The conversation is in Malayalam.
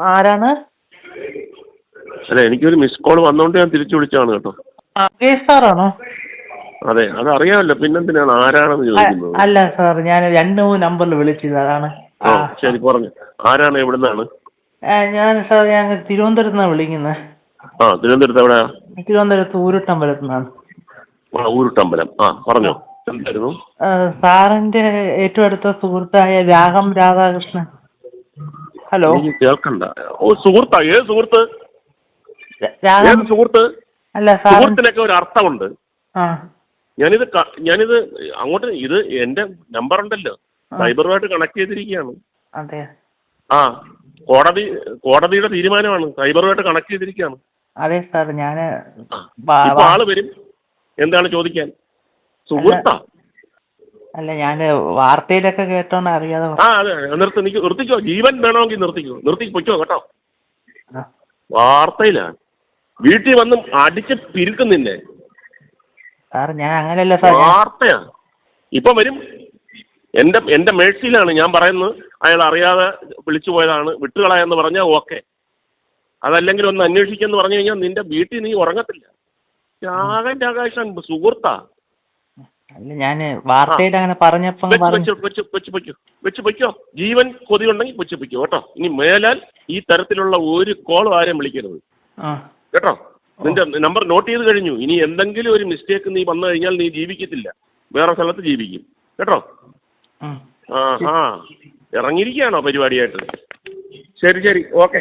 ആരാണ്? അല്ല, എനിക്കൊരു മിസ് കോൾ വന്നോണ്ട് ഞാൻ തിരിച്ചു വിളിച്ചാണ് കേട്ടോ. സാറാണോ? അതെ, അതറിയാമല്ലോ, പിന്നെന്തിനാണ് ആരാണെന്ന് ചോദിക്കുന്നത്? അല്ല സാർ, ഞാൻ 2-3 നമ്പറിൽ വിളിച്ചത്, അതാണ്. ഓ ശരി, പറഞ്ഞു. ആരാണ്, എവിടുന്നാണ്? ഞാൻ സാർ, ഞാൻ തിരുവനന്തപുരത്ത് നിന്നാണ് വിളിക്കുന്നത്. തിരുവനന്തപുരത്ത് എവിടെയാ? തിരുവനന്തപുരത്ത് ഊരുട്ടമ്പലത്ത് നിന്നാണ്. ഊരുട്ടമ്പലം. പറഞ്ഞോ, എന്തായിരുന്നു? സാറിന്റെ ഏറ്റവും അടുത്ത സുഹൃത്തായ രാഘം രാധാകൃഷ്ണൻ. ഹലോ, എനിക്ക് കേൾക്കണ്ട. സുഹൃത്താ? ഏത് സുഹൃത്ത്? ഏത് സുഹൃത്ത്? അല്ല, സുഹൃത്തിനൊക്കെ ഒരു അർത്ഥമുണ്ട്. ഞാനിത് അങ്ങോട്ട്, ഇത് എന്റെ നമ്പർ ഉണ്ടല്ലോ, സൈബറുമായിട്ട് കണക്ട് ചെയ്തിരിക്കുകയാണ്. അതെ. കോടതിയുടെ തീരുമാനമാണ്, സൈബറുമായിട്ട് കണക്ട് ചെയ്തിരിക്കുകയാണ്. അതെ സാർ, ഞാന് ഇപ്പൊ ആള് വരും. എന്താണ് ചോദിക്കാൻ? സുഹൃത്താ? അല്ല, ഞാന് വാർത്തയിലൊക്കെ കേട്ടോണ്ട് അറിയാതെ. അതെ, നിർത്തിക്കോ. ജീവൻ വേണമെങ്കിൽ നിർത്തിക്കോ കേട്ടോ. വാർത്തയിലാണ്, വീട്ടിൽ വന്ന് അടിച്ച് പിരിക്കുന്നില്ലേ സാർ? ഞാൻ അങ്ങനെയല്ല സാർ, വാർത്തയാ. ഇപ്പം വരും. എന്റെ മേഴ്സിയിലാണ് ഞാൻ പറയുന്നത്. അയാൾ അറിയാതെ വിളിച്ചു പോയതാണ്, വിട്ടുകളയെന്ന് പറഞ്ഞാൽ ഓക്കെ. അതല്ലെങ്കിൽ ഒന്ന് അന്വേഷിക്കെന്ന് പറഞ്ഞു കഴിഞ്ഞാൽ നിന്റെ വീട്ടിൽ നീ ഉറങ്ങത്തില്ല. രാഘവൻ സുഹൃത്താ? അല്ല, ഞാന് വാർത്തയിൽ അങ്ങനെ പറഞ്ഞപ്പോ വെച്ച് പൊയ്ക്കോ. ജീവൻ കൊതി ഉണ്ടെങ്കിൽ വെച്ച് പൊയ്ക്കോ കേട്ടോ. ഇനി മേലാൽ ഈ തരത്തിലുള്ള ഒരു കോളും ആരെയും വിളിക്കരുത് കേട്ടോ. നിന്റെ നമ്പർ നോട്ട് ചെയ്ത് കഴിഞ്ഞു. ഇനി എന്തെങ്കിലും ഒരു മിസ്റ്റേക്ക് നീ വന്നു കഴിഞ്ഞാൽ നീ ജീവിക്കത്തില്ല, വേറെ സ്ഥലത്ത് ജീവിക്കും കേട്ടോ. ഇറങ്ങിയിരിക്കുകയാണോ പരിപാടിയായിട്ട്? ശരി, ഓക്കെ.